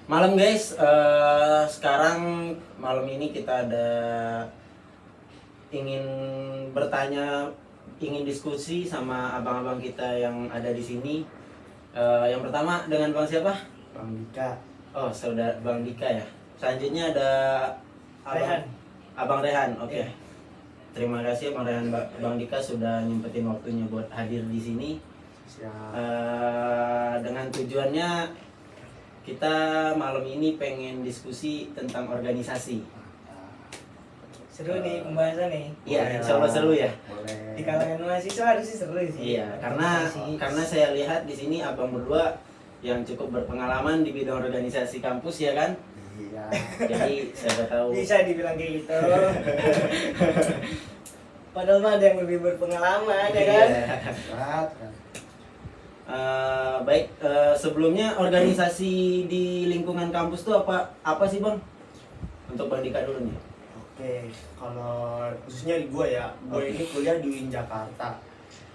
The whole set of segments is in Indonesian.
Malam guys, sekarang malam ini kita ada ingin bertanya, ingin diskusi sama abang-abang kita yang ada di sini. Yang pertama dengan Bang siapa? Bang Dika. Oh, saudara Bang Dika ya. Selanjutnya ada Rehan. Abang Rehan. Oke. Iya. Terima kasih Bang Rehan, Bang Dika sudah nyempetin waktunya buat hadir di sini. Siap. Dengan tujuannya kita malam ini pengen diskusi tentang organisasi. Seru nih pembahasan nih. Iya, Boleh insya Allah lah. seru ya. Boleh. Di kalangan mahasiswa harus sih seru sih. Iya, karena saya lihat di sini abang berdua yang cukup berpengalaman di bidang organisasi kampus ya kan. Iya. Jadi saya tahu. Bisa dibilang kayak gitu. Padahal mah ada yang lebih berpengalaman ya kan. Iya. Berat kan. Baik, sebelumnya organisasi di lingkungan kampus tuh apa sih bang? Untuk Bang Dika dulu nih. Oke, kalau khususnya di gua ya, gua Oke. ini kuliah di UIN Jakarta.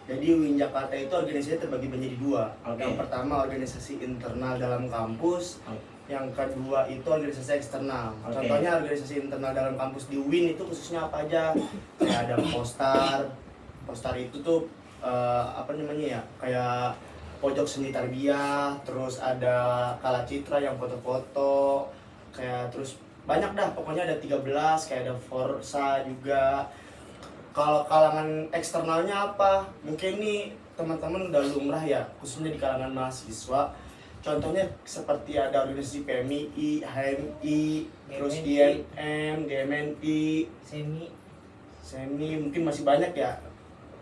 Jadi UIN Jakarta itu organisasinya terbagi menjadi dua. Oke. Yang pertama organisasi internal dalam kampus, yang kedua itu organisasi eksternal. Oke. Contohnya organisasi internal dalam kampus di UIN itu khususnya apa aja? Kayak ada Postar itu tuh apa namanya ya? Kayak pojok seni tarbiyah, terus ada Kala Citra yang foto-foto, kayak terus banyak dah, pokoknya ada 13, kayak ada Forsa juga. Kalau kalangan eksternalnya apa? Mungkin nih teman-teman udah lumrah ya, khususnya di kalangan mahasiswa. Contohnya seperti ada organisasi PMII, HMI, terus GMNI. IMM, GMNI, Semi mungkin masih banyak ya.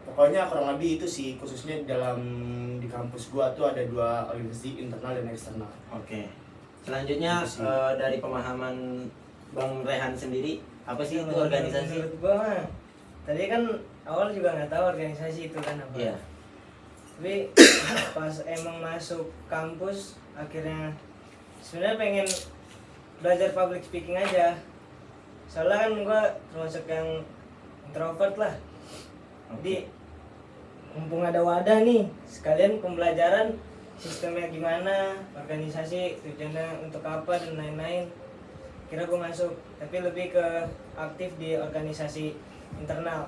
Pokoknya kurang lebih itu sih, khususnya di kampus gua tuh ada dua organisasi internal dan eksternal. Oke. Selanjutnya Itu sih. dari pemahaman Bang Rehan sendiri, apa sih itu organisasi? Menurut gua mah tadi kan awal juga nggak tahu organisasi itu kan apa. Iya. Tapi pas emang masuk kampus akhirnya sebenarnya pengen belajar public speaking aja. Soalnya kan gua termasuk yang introvert lah. Jadi mumpung ada wadah nih, sekalian pembelajaran sistemnya gimana, organisasi tujuannya untuk apa dan lain-lain. Kira gue masuk, tapi lebih ke aktif di organisasi internal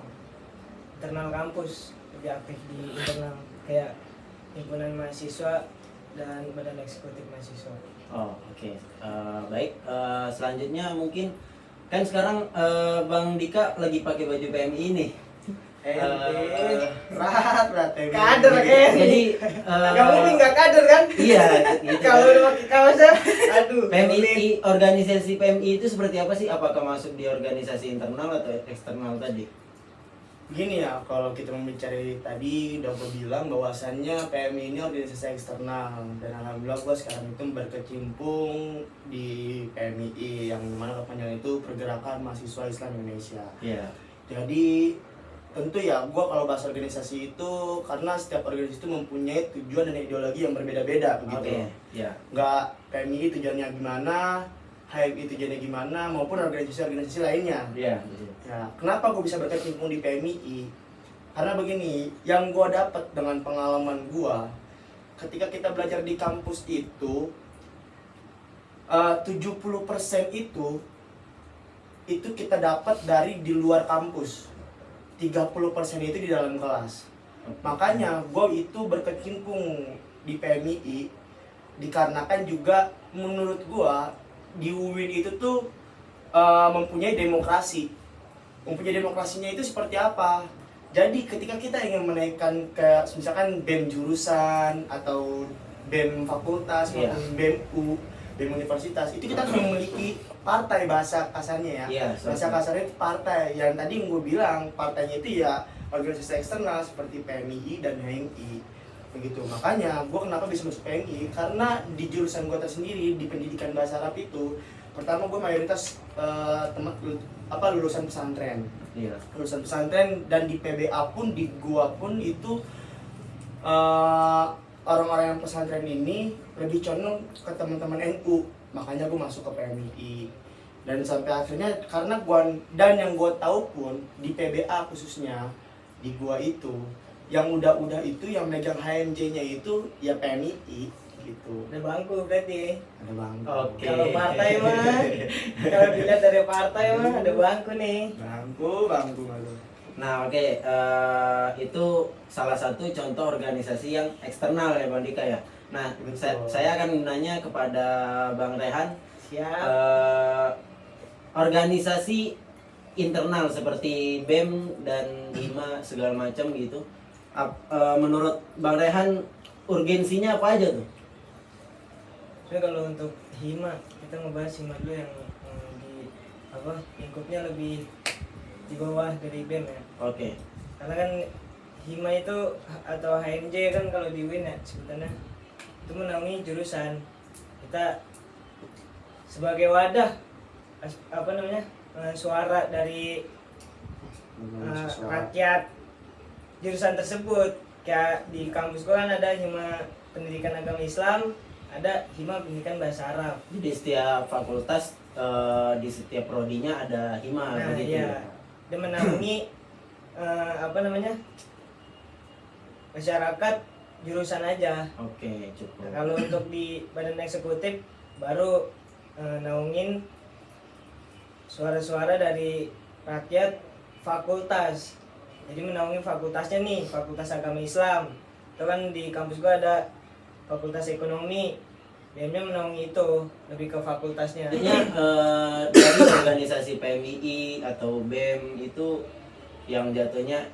kampus, lebih aktif di internal kayak himpunan mahasiswa dan badan eksekutif mahasiswa. Oh, oke. Baik, selanjutnya mungkin kan sekarang Bang Dika lagi pakai baju PMI nih. Berat ya. Kader kan? Jadi Gak mungkin gak kader kan? iya, gitu. Kalau udah pakai kaosnya, aduh. PMI, organisasi PMI itu seperti apa sih? Apakah masuk di organisasi internal atau eksternal tadi? Gini ya, kalau kita membicarakan tadi udah gue bilang bahwasannya PMI ini organisasi eksternal, dan alhamdulillah gue sekarang itu berkecimpung di PMII yang mana kepanjangan itu Pergerakan Mahasiswa Islam Indonesia. Iya. Jadi tentu ya, gue kalau bahas organisasi itu karena setiap organisasi itu mempunyai tujuan dan ideologi yang berbeda-beda begitu. Oke. Iya. Nggak PMII tujuannya gimana, HMI tujuannya gimana, maupun organisasi-organisasi lainnya. Iya. Ya, kenapa gue bisa berkecimpung di PMII? Karena begini, yang gue dapat dengan pengalaman gue, ketika kita belajar di kampus itu, 70% itu kita dapat dari di luar kampus. 30% itu di dalam kelas. Makanya gue itu berkecimpung di PMII dikarenakan juga menurut gue di UIN itu tuh mempunyai demokrasi. Mempunyai demokrasinya itu seperti apa? Jadi ketika kita ingin menaikkan ke misalkan BEM jurusan atau BEM fakultas Iya. maupun BEM U, BEM universitas, itu kita harus memiliki partai, bahasa kasarnya ya. Iya, Bahasa kasarnya itu partai. Yang tadi gue bilang partainya itu ya organisasi eksternal seperti PMII dan HMI. Begitu. Makanya gue kenapa bisa masuk PMI, karena di jurusan gue tersendiri di pendidikan bahasa Arab itu, pertama gue mayoritas lulusan pesantren. Iya. Lulusan pesantren, dan di PBA pun, di gua pun itu orang-orang yang pesantren ini lebih condong ke teman-teman NU. Makanya gue masuk ke PMII. Dan sampai akhirnya karena yang gue tahu pun di PBA khususnya di gua itu yang udah itu yang megang HMJ-nya itu ya PMII gitu. Ada bangku berarti. Ada bangku. Oke. Kalau partai mah, kalau dilihat dari partai mah ada bangku nih. Bangku malu. Nah oke, itu salah satu contoh organisasi yang eksternal ya Bang Dika ya. Nah Betul. saya akan nanya kepada Bang Rehan, Siap. organisasi internal seperti BEM dan HIMA segala macam gitu. Menurut Bang Rehan urgensinya apa aja tuh? Tapi kalau untuk HIMA, kita ngebahas HIMA dulu yang di apa lingkupnya lebih di bawah dari BEM ya. Oke. Karena kan HIMA itu atau HMJ kan kalau di UIN ya sebutannya itu menaungi jurusan. Kita sebagai wadah apa namanya suara dari rakyat jurusan tersebut. Kayak di kampus gua kan ada HIMA Pendidikan Agama Islam, ada HIMA Pendidikan Bahasa Arab. Jadi setiap fakultas di setiap prodinya ada HIMA Nah, begitu. iya. Dia menaungi apa namanya masyarakat jurusan aja. Oke, cukup. Nah, kalau untuk di badan eksekutif baru naungin suara-suara dari rakyat fakultas. Jadi menaungi fakultasnya nih, Fakultas Agama Islam. Itu kan di kampus gua ada Fakultas Ekonomi. BEM-nya menaungi itu, lebih ke fakultasnya. Artinya dari organisasi PMII atau BEM itu yang jatuhnya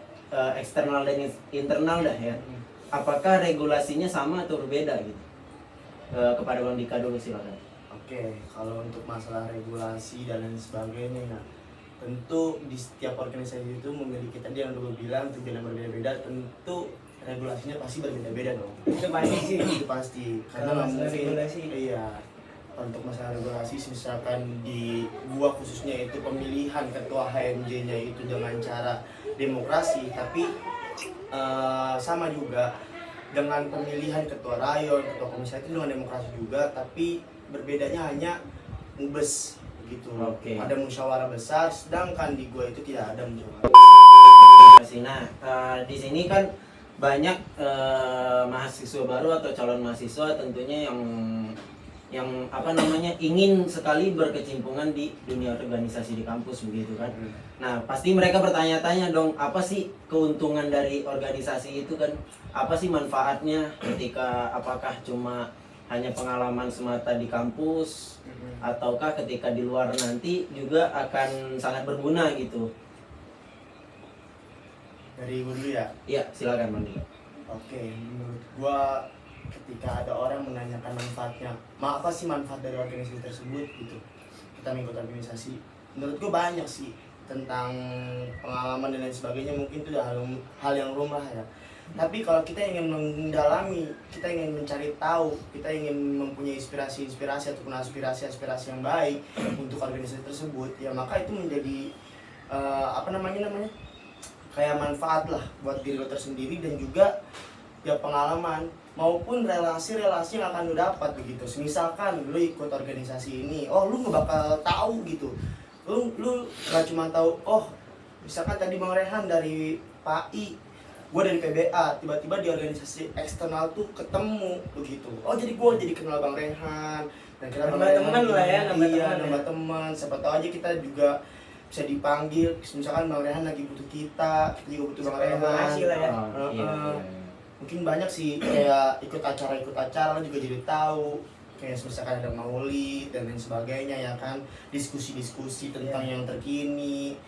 eksternal dan internal dah ya. Apakah regulasinya sama atau berbeda gitu? Kepada Bang Dika dulu silakan. Oke, kalau untuk masalah regulasi dan lain sebagainya, nah, tentu di setiap organisasi itu memiliki tadi yang dulu bilang tujuan yang berbeda-beda, tentu regulasinya pasti berbeda-beda dong. Itu pasti sih. Itu pasti, karena Kalau nggak masalah mungkin. regulasi. Iya, untuk masalah regulasi, misalkan di gua khususnya itu pemilihan ketua HMJ-nya itu dengan cara demokrasi, tapi sama juga dengan pemilihan ketua rayon, ketua komisi itu dengan demokrasi juga, tapi berbedanya hanya mubes gitu. Oke. Ada musyawarah besar, sedangkan di gua itu tidak ada musyawarah. Nah, di sini kan banyak mahasiswa baru atau calon mahasiswa tentunya yang apa namanya ingin sekali berkecimpungan di dunia organisasi di kampus begitu kan. Nah, pasti mereka bertanya-tanya dong, apa sih keuntungan dari organisasi itu kan? Apa sih manfaatnya ketika apakah cuma hanya pengalaman semata di kampus ataukah ketika di luar nanti juga akan sangat berguna gitu. Dari gua dulu ya. Iya, silakan Bang Dika. Oke, menurut gua ketika ada orang menanyakan manfaatnya, apa sih manfaat dari organisasi tersebut gitu, kita mengikut organisasi, menurut gua banyak sih tentang pengalaman dan lain sebagainya, mungkin itu udah hal yang lumrah ya. Tapi kalau kita ingin mendalami, kita ingin mencari tahu, kita ingin mempunyai inspirasi ataupun aspirasi yang baik untuk organisasi tersebut, ya maka itu menjadi apa namanya kayak manfaat lah buat diri lo tersendiri dan juga ya pengalaman maupun relasi-relasi yang akan lo dapat begitu. Misalkan lo ikut organisasi ini, oh lo nggak bakal tahu gitu. Lu nggak cuma tahu, oh misalkan tadi Bang Rehan dari PAI, gue dari PBA, tiba-tiba di organisasi eksternal tuh ketemu begitu. Oh jadi gue jadi kenal Bang Rehan dan kenal Nambah teman lah ya, nambah iya, teman ya. nambah teman. Siapa tahu aja kita juga bisa dipanggil, misalkan Bang Rehan lagi butuh kita juga butuh Bang Rehan. Kolaborasi lah ya. Iya. Mungkin banyak sih kayak ikut acara juga jadi tahu, kayak misalkan ada maulid dan lain sebagainya ya kan, diskusi-diskusi tentang yang terkini.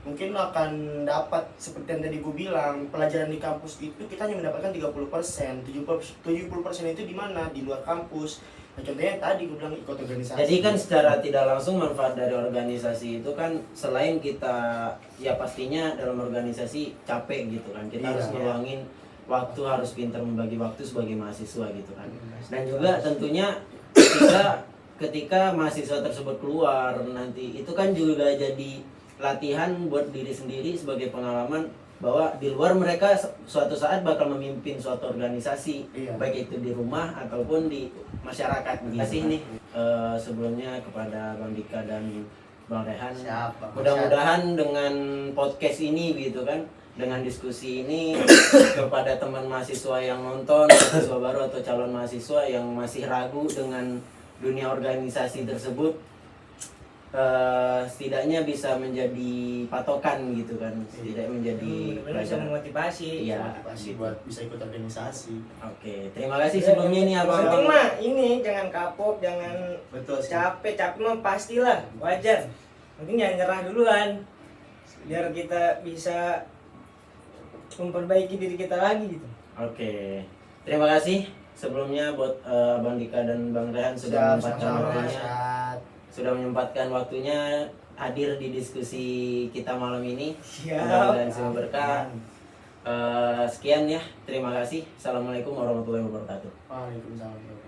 Mungkin lo akan dapat seperti yang tadi gue bilang, pelajaran di kampus itu kita hanya mendapatkan 30%, 70% itu di mana? Di luar kampus. Nah, contohnya tadi gue bilang ikut organisasi. Jadi kan secara tidak langsung manfaat dari organisasi itu kan selain kita ya pastinya dalam organisasi capek gitu kan, kita Iya. harus ngeluangin waktu, harus pintar membagi waktu sebagai mahasiswa gitu kan. Dan juga tentunya ketika mahasiswa tersebut keluar nanti itu kan juga jadi latihan buat diri sendiri sebagai pengalaman bahwa di luar mereka suatu saat bakal memimpin suatu organisasi, Iya. baik itu di rumah ataupun di masyarakat. Terima kasih nih sebelumnya kepada Bang Dika dan Bang Rehan. Siap, Bang. Mudah-mudahan dengan podcast ini gitu kan dengan diskusi ini kepada teman mahasiswa yang nonton, mahasiswa baru atau calon mahasiswa yang masih ragu dengan dunia organisasi tersebut, setidaknya bisa menjadi patokan gitu kan, setidaknya menjadi benar-benar bisa pelajaran. memotivasi. Iya, Motivasi gitu. buat bisa ikut organisasi. Oke, terima kasih sebelumnya nih Yang penting abang. mah ini jangan kapok, jangan Betul sih. capek mah pastilah wajar. Mungkin jangan nyerah duluan biar kita bisa memperbaiki diri kita lagi gitu. Oke, terima kasih sebelumnya buat Bang Dika dan Bang Rehan sudah menyempatkan Sama-sama, waktunya, Syat. sudah menyempatkan waktunya hadir di diskusi kita malam ini. Siap. Mudah-mudahan semua berkah. Sekian ya, terima kasih. Assalamualaikum warahmatullahi wabarakatuh. Waalaikumsalam.